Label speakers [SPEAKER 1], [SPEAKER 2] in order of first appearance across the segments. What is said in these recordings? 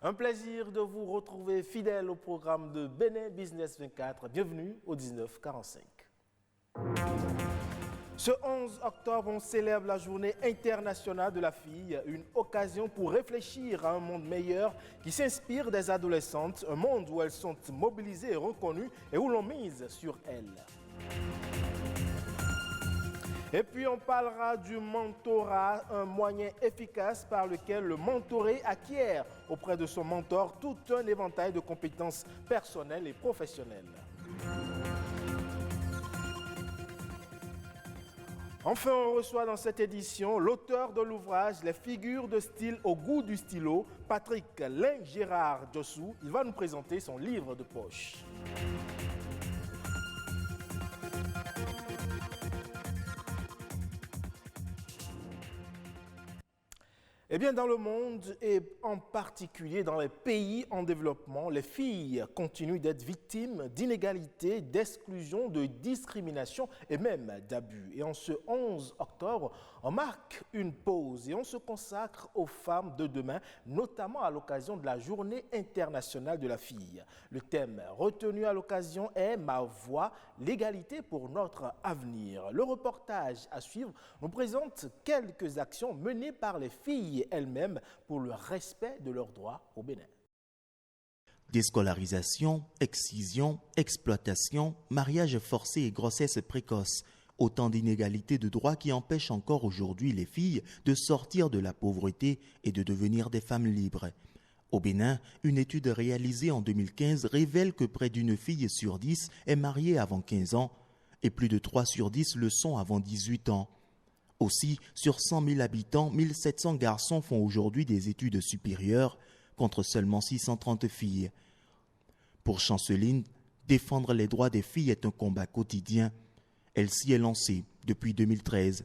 [SPEAKER 1] Un plaisir de vous retrouver fidèle au programme de Bénin Business 24. Bienvenue au 1945. Ce 11 octobre, on célèbre la Journée internationale de la fille, une occasion pour réfléchir à un monde meilleur qui s'inspire des adolescentes, un monde où elles sont mobilisées et reconnues et où l'on mise sur elles. Et puis on parlera du mentorat, un moyen efficace par lequel le mentoré acquiert auprès de son mentor tout un éventail de compétences personnelles et professionnelles. Enfin, on reçoit dans cette édition l'auteur de l'ouvrage « Les figures de style au goût du stylo », Patrick Lin-Gérard Djossou. Il va nous présenter son livre de poche. Eh bien, dans le monde et en particulier dans les pays en développement, les filles continuent d'être victimes d'inégalités, d'exclusion, de discrimination et même d'abus. Et en ce 11 octobre, on marque une pause et on se consacre aux femmes de demain, notamment à l'occasion de la Journée internationale de la fille. Le thème retenu à l'occasion est « Ma voix, l'égalité pour notre avenir ». Le reportage à suivre nous présente quelques actions menées par les filles elles-mêmes pour le respect de leurs droits au Bénin.
[SPEAKER 2] Déscolarisation, excision, exploitation, mariage forcé et grossesse précoce. Autant d'inégalités de droits qui empêchent encore aujourd'hui les filles de sortir de la pauvreté et de devenir des femmes libres. Au Bénin, une étude réalisée en 2015 révèle que près d'une fille sur 10 est mariée avant 15 ans et plus de 3 sur 10 le sont avant 18 ans. Aussi, sur 100 000 habitants, 1700 garçons font aujourd'hui des études supérieures, contre seulement 630 filles. Pour Chanceline, défendre les droits des filles est un combat quotidien. Elle s'y est lancée depuis 2013.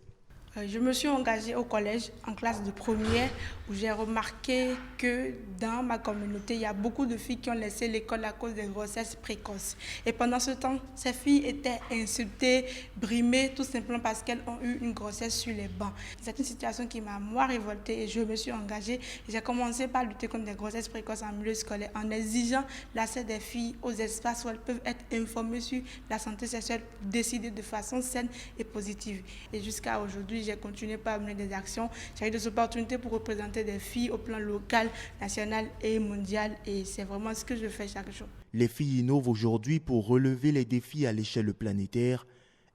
[SPEAKER 3] Je me suis engagée au collège en classe de première où j'ai remarqué que dans ma communauté, il y a beaucoup de filles qui ont laissé l'école à cause des grossesses précoces. Et pendant ce temps, ces filles étaient insultées, brimées, tout simplement parce qu'elles ont eu une grossesse sur les bancs. C'est une situation qui m'a moi révoltée et je me suis engagée. J'ai commencé par lutter contre les grossesses précoces en milieu scolaire en exigeant l'accès des filles aux espaces où elles peuvent être informées sur la santé sexuelle, décider de façon saine et positive. Et jusqu'à aujourd'hui, j'ai continué par mener des actions. J'ai eu des opportunités pour représenter des filles au plan local, national et mondial. Et c'est vraiment ce que je fais chaque jour.
[SPEAKER 2] Les filles innovent aujourd'hui pour relever les défis à l'échelle planétaire.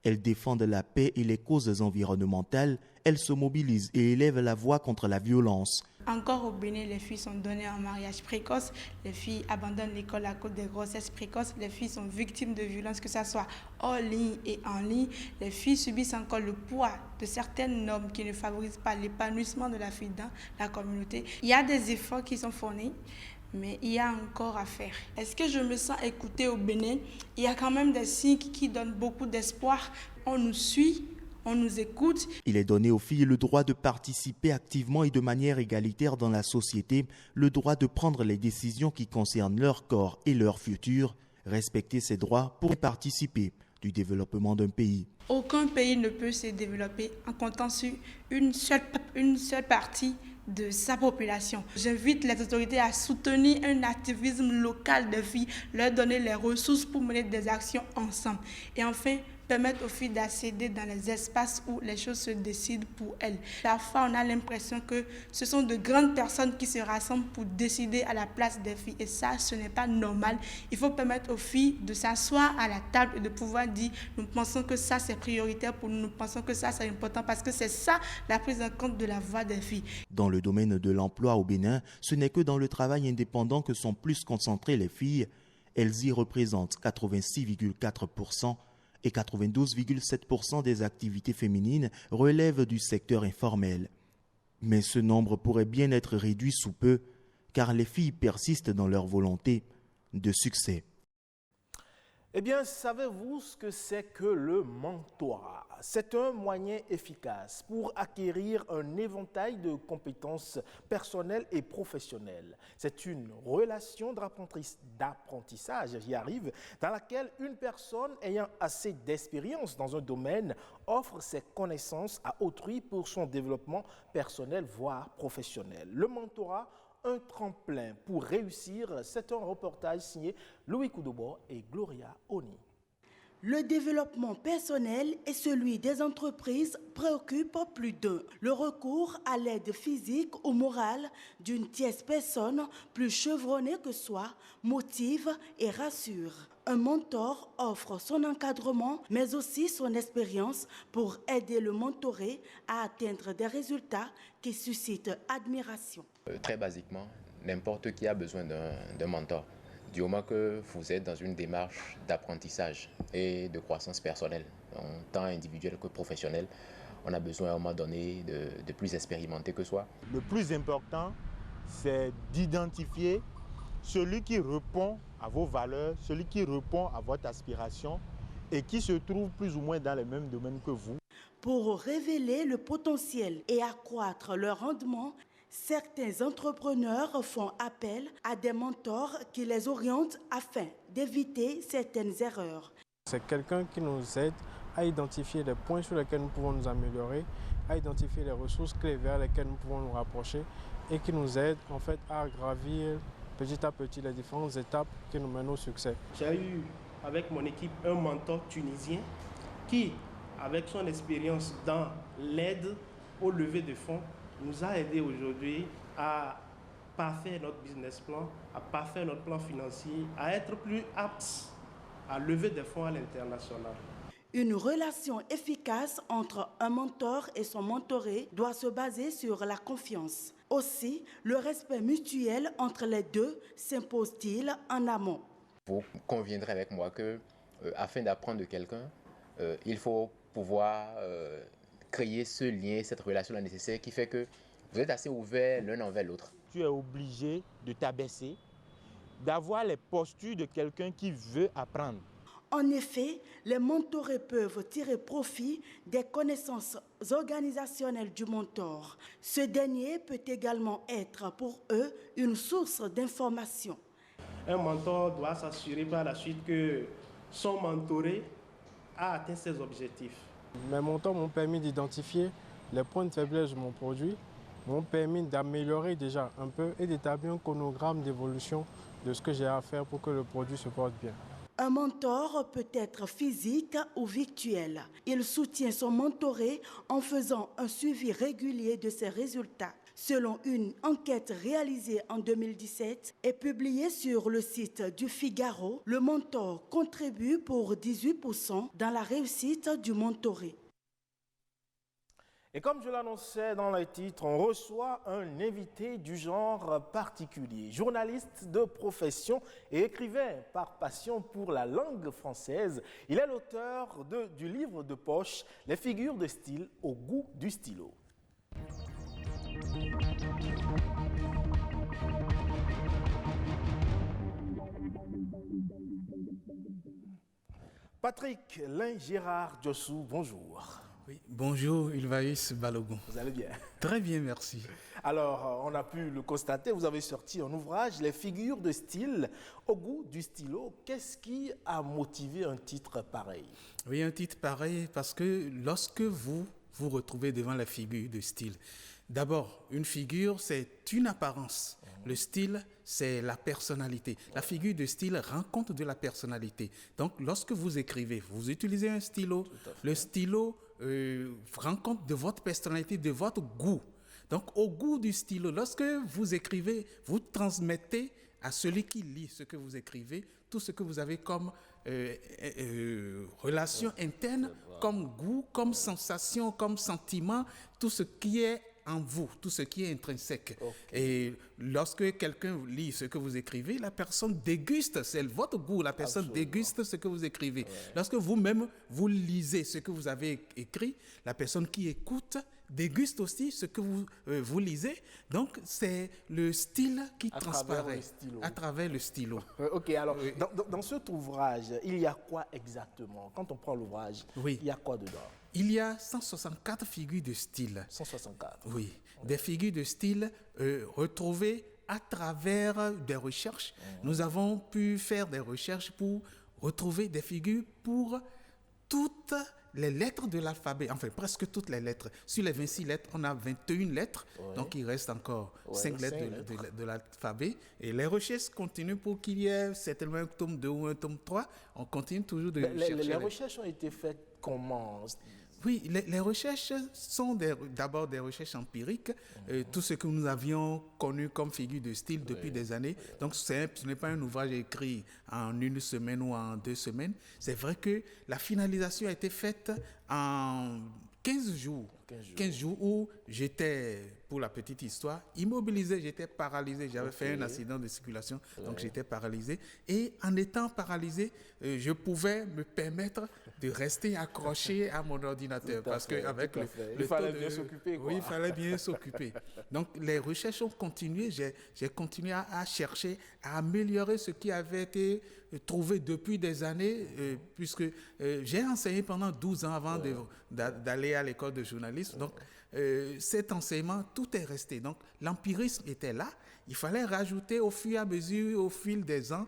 [SPEAKER 2] Elles défendent la paix et les causes environnementales. Elles se mobilisent et élèvent la voix contre la violence.
[SPEAKER 3] Encore au Bénin, les filles sont données en mariage précoce, les filles abandonnent l'école à cause des grossesses précoces, les filles sont victimes de violences, que ce soit hors ligne et en ligne. Les filles subissent encore le poids de certaines normes qui ne favorisent pas l'épanouissement de la fille dans la communauté. Il y a des efforts qui sont fournis, mais il y a encore à faire. Est-ce que je me sens écoutée au Bénin? Il y a quand même des signes qui donnent beaucoup d'espoir. On nous suit. On nous écoute.
[SPEAKER 2] Il est donné aux filles le droit de participer activement et de manière égalitaire dans la société, le droit de prendre les décisions qui concernent leur corps et leur futur, respecter ces droits pour participer du développement d'un pays.
[SPEAKER 3] Aucun pays ne peut se développer en comptant sur une seule partie de sa population. J'invite les autorités à soutenir un activisme local des filles, leur donner les ressources pour mener des actions ensemble. Et enfin, permettre aux filles d'accéder dans les espaces où les choses se décident pour elles. Parfois, on a l'impression que ce sont de grandes personnes qui se rassemblent pour décider à la place des filles. Et ça, ce n'est pas normal. Il faut permettre aux filles de s'asseoir à la table et de pouvoir dire « nous pensons que ça, c'est prioritaire pour nous, nous pensons que ça, c'est important » parce que c'est ça, la prise en compte de la voix des filles.
[SPEAKER 2] Dans le domaine de l'emploi au Bénin, ce n'est que dans le travail indépendant que sont plus concentrées les filles. Elles y représentent 86,4% et 92,7% des activités féminines relèvent du secteur informel. Mais ce nombre pourrait bien être réduit sous peu, car les filles persistent dans leur volonté de succès.
[SPEAKER 1] Eh bien, savez-vous ce que c'est que le mentorat? C'est un moyen efficace pour acquérir un éventail de compétences personnelles et professionnelles. C'est une relation d'apprentissage, j'y arrive, dans laquelle une personne ayant assez d'expérience dans un domaine offre ses connaissances à autrui pour son développement personnel, voire professionnel. Le mentorat un tremplin pour réussir. C'est un reportage signé Louis Koudobo et Gloria Oni.
[SPEAKER 4] Le développement personnel et celui des entreprises préoccupent plus d'un. Le recours à l'aide physique ou morale d'une tierce personne plus chevronnée que soi motive et rassure. Un mentor offre son encadrement, mais aussi son expérience pour aider le mentoré à atteindre des résultats qui suscitent admiration.
[SPEAKER 5] Très basiquement, n'importe qui a besoin d'un mentor. Du moment que vous êtes dans une démarche d'apprentissage et de croissance personnelle, tant individuelle que professionnelle, on a besoin à un moment donné de plus expérimenté que soi.
[SPEAKER 6] Le plus important, c'est d'identifier celui qui répond à vos valeurs, celui qui répond à votre aspiration et qui se trouve plus ou moins dans les mêmes domaines que vous.
[SPEAKER 4] Pour révéler le potentiel et accroître le rendement, certains entrepreneurs font appel à des mentors qui les orientent afin d'éviter certaines erreurs.
[SPEAKER 7] C'est quelqu'un qui nous aide à identifier les points sur lesquels nous pouvons nous améliorer, à identifier les ressources clés vers lesquelles nous pouvons nous rapprocher et qui nous aide en fait à gravir petit à petit les différentes étapes qui nous mènent au succès.
[SPEAKER 8] J'ai eu avec mon équipe un mentor tunisien qui, avec son expérience dans l'aide au lever de fonds, nous a aidé aujourd'hui à parfaire notre business plan, à parfaire notre plan financier, à être plus aptes à lever des fonds à l'international.
[SPEAKER 4] Une relation efficace entre un mentor et son mentoré doit se baser sur la confiance. Aussi, le respect mutuel entre les deux s'impose-t-il en amont.
[SPEAKER 5] Vous conviendrez avec moi que, afin d'apprendre de quelqu'un, il faut pouvoir créer ce lien, cette relation nécessaire qui fait que vous êtes assez ouverts l'un envers l'autre.
[SPEAKER 6] Tu es obligé de t'abaisser, d'avoir les postures de quelqu'un qui veut apprendre.
[SPEAKER 4] En effet, les mentorés peuvent tirer profit des connaissances organisationnelles du mentor. Ce dernier peut également être pour eux une source d'information.
[SPEAKER 8] Un mentor doit s'assurer par la suite que son mentoré a atteint ses objectifs.
[SPEAKER 7] Mes mentors m'ont permis d'identifier les points de faiblesse de mon produit, m'ont permis d'améliorer déjà un peu et d'établir un chronogramme d'évolution de ce que j'ai à faire pour que le produit se porte bien.
[SPEAKER 4] Un mentor peut être physique ou virtuel. Il soutient son mentoré en faisant un suivi régulier de ses résultats. Selon une enquête réalisée en 2017 et publiée sur le site du Figaro, le mentor contribue pour 18% dans la réussite du mentoré.
[SPEAKER 1] Et comme je l'annonçais dans les titres, on reçoit un invité du genre particulier, journaliste de profession et écrivain par passion pour la langue française. Il est l'auteur du livre de poche « Les figures de style au goût du stylo ». Patrick Lin-Gérard Diossou, bonjour.
[SPEAKER 9] Oui, bonjour Ilvaïs Balogun.
[SPEAKER 1] Vous allez bien?
[SPEAKER 9] Très bien, merci.
[SPEAKER 1] Alors, on a pu le constater, vous avez sorti un ouvrage, Les figures de style au goût du stylo. Qu'est-ce qui a motivé un titre pareil?
[SPEAKER 9] Oui, un titre pareil parce que lorsque vous vous retrouvez devant la figure de style, d'abord, une figure, c'est une apparence. Le style, c'est la personnalité. La figure de style rend compte de la personnalité. Donc, lorsque vous écrivez, vous utilisez un stylo. Le stylo rend compte de votre personnalité, de votre goût. Donc, au goût du stylo, lorsque vous écrivez, vous transmettez à celui qui lit ce que vous écrivez tout ce que vous avez comme relation interne, comme goût, comme sensation, comme sentiment, tout ce qui est en vous, tout ce qui est intrinsèque. Okay. Et lorsque quelqu'un lit ce que vous écrivez, la personne déguste, c'est votre goût, la personne Absolument. Déguste ce que vous écrivez. Ouais. Lorsque vous-même, vous lisez ce que vous avez écrit, la personne qui écoute déguste aussi ce que vous lisez. Donc, c'est le style qui transparaît à travers le stylo.
[SPEAKER 1] Ok, alors, dans cet ouvrage, il y a quoi exactement? Quand on prend l'ouvrage, il y a quoi dedans?
[SPEAKER 9] Il y a 164 figures de style.
[SPEAKER 1] 164?
[SPEAKER 9] Oui, des figures de style retrouvées à travers des recherches. Nous avons pu faire des recherches pour retrouver des figures pour toutes les lettres de l'alphabet, enfin presque toutes les lettres. Sur les 26 lettres, on a 21 lettres, donc il reste encore 5 lettres de l'alphabet. Et les recherches continuent pour qu'il y ait certainement un tome 2 ou un tome 3. On continue toujours de chercher.
[SPEAKER 1] Les recherches ont été faites comment?
[SPEAKER 9] Oui, les recherches sont d'abord des recherches empiriques. Tout ce que nous avions connu comme figure de style depuis des années. Donc, ce n'est pas un ouvrage écrit en une semaine ou en 2 semaines. C'est vrai que la finalisation a été faite en 15 jours. 15 jours où j'étais, pour la petite histoire, immobilisé, j'étais paralysé. J'avais fait un accident de circulation, donc j'étais paralysé. Et en étant paralysé, je pouvais me permettre de rester accroché à mon ordinateur. Parce qu'avec
[SPEAKER 1] il fallait bien s'occuper.
[SPEAKER 9] Oui, il fallait bien s'occuper. Donc les recherches ont continué. J'ai continué à chercher, à améliorer ce qui avait été trouvé depuis des années, puisque j'ai enseigné pendant 12 ans avant d'aller à l'école de journalisme. Donc, cet enseignement, tout est resté. Donc, l'empirisme était là. Il fallait rajouter au fur et à mesure, au fil des ans,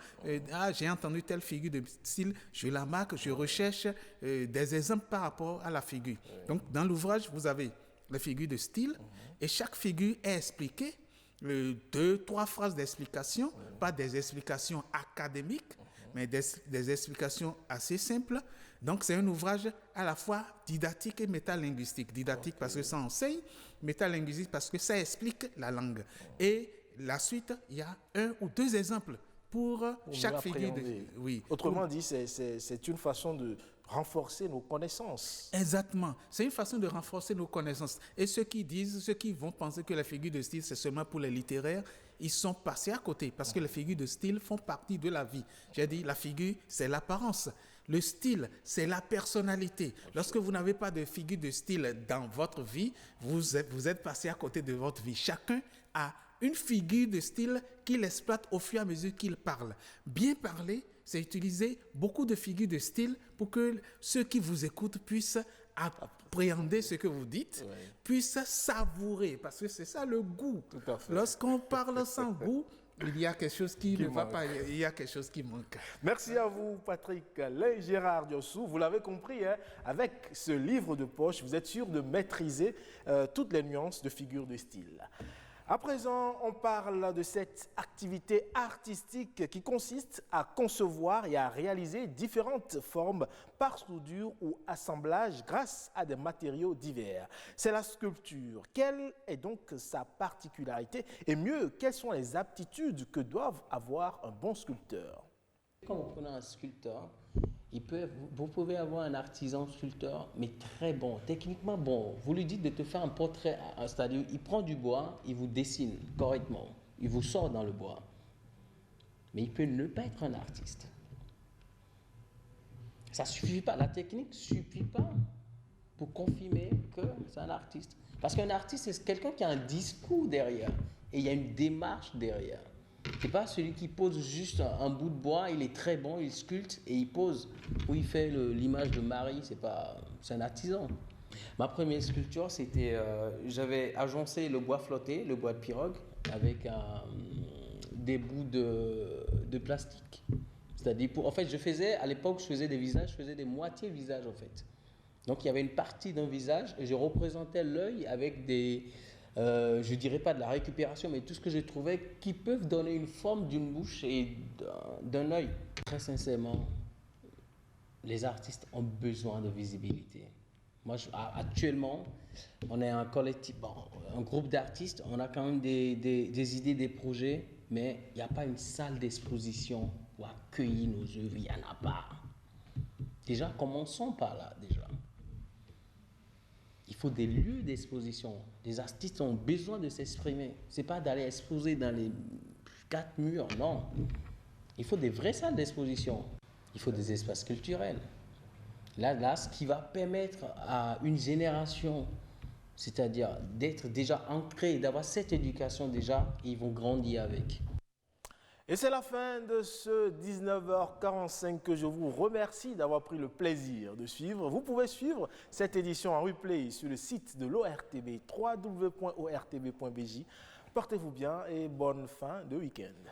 [SPEAKER 9] j'ai entendu telle figure de style, je la marque, je recherche des exemples par rapport à la figure. Donc, dans l'ouvrage, vous avez la figure de style et chaque figure est expliquée. 2, 3 phrases d'explication, pas des explications académiques, mais des explications assez simples. Donc, c'est un ouvrage à la fois didactique et métalinguistique. Didactique parce que ça enseigne, métalinguistique parce que ça explique la langue. Et la suite, il y a 1 ou 2 exemples pour chaque figure. Oui.
[SPEAKER 1] Autrement dit, c'est une façon de renforcer nos connaissances.
[SPEAKER 9] Exactement. C'est une façon de renforcer nos connaissances. Et ceux qui vont penser que la figure de style, c'est seulement pour les littéraires, ils sont passés à côté parce que les figures de style font partie de la vie. J'ai dit, la figure, c'est l'apparence. Le style, c'est la personnalité. Lorsque vous n'avez pas de figure de style dans votre vie, vous êtes passé à côté de votre vie. Chacun a une figure de style qu'il exploite au fur et à mesure qu'il parle. Bien parler, c'est utiliser beaucoup de figures de style pour que ceux qui vous écoutent puissent appréhender ce que vous dites, puissent savourer, parce que c'est ça le goût.
[SPEAKER 1] Tout à fait.
[SPEAKER 9] Lorsqu'on parle sans goût, il y a quelque chose qui ne va pas, il y a quelque chose qui manque.
[SPEAKER 1] Merci à vous, Patrick Gérard Diossou. Vous l'avez compris, hein, avec ce livre de poche, vous êtes sûr de maîtriser toutes les nuances de figures de style. À présent, on parle de cette activité artistique qui consiste à concevoir et à réaliser différentes formes par soudure ou assemblage grâce à des matériaux divers. C'est la sculpture. Quelle est donc sa particularité? Et mieux, quelles sont les aptitudes que doivent avoir un bon sculpteur?
[SPEAKER 10] Quand vous prenez un sculpteur, vous pouvez avoir un artisan sculpteur, mais très bon, techniquement bon. Vous lui dites de te faire un portrait, c'est-à-dire il prend du bois, il vous dessine correctement, il vous sort dans le bois. Mais il peut ne pas être un artiste. Ça ne suffit pas, la technique ne suffit pas pour confirmer que c'est un artiste. Parce qu'un artiste, c'est quelqu'un qui a un discours derrière, et il y a une démarche derrière. C'est pas celui qui pose juste un bout de bois, il est très bon, il sculpte et il pose. Ou il fait l'image de Marie, c'est un artisan. Ma première sculpture, c'était, j'avais agencé le bois flotté, le bois de pirogue, avec des bouts de plastique. C'est-à-dire, en fait, à l'époque, je faisais des visages, je faisais des moitiés visages en fait. Donc il y avait une partie d'un visage et je représentais l'œil avec je ne dirais pas de la récupération, mais tout ce que j'ai trouvé qui peuvent donner une forme d'une bouche et d'un œil. Très sincèrement, les artistes ont besoin de visibilité. Moi, actuellement, on est un collectif, un groupe d'artistes, on a quand même des idées, des projets, mais il n'y a pas une salle d'exposition pour accueillir nos œuvres, il n'y en a pas. Déjà, commençons par là, déjà. Il faut des lieux d'exposition. Les artistes ont besoin de s'exprimer. Ce n'est pas d'aller exposer dans les 4 murs, non. Il faut des vraies salles d'exposition. Il faut des espaces culturels. Là, ce qui va permettre à une génération, c'est-à-dire d'être déjà ancré, d'avoir cette éducation déjà, ils vont grandir avec.
[SPEAKER 1] Et c'est la fin de ce 19h45 que je vous remercie d'avoir pris le plaisir de suivre. Vous pouvez suivre cette édition en replay sur le site de l'ORTB, www.ortb.bj. Portez-vous bien et bonne fin de week-end.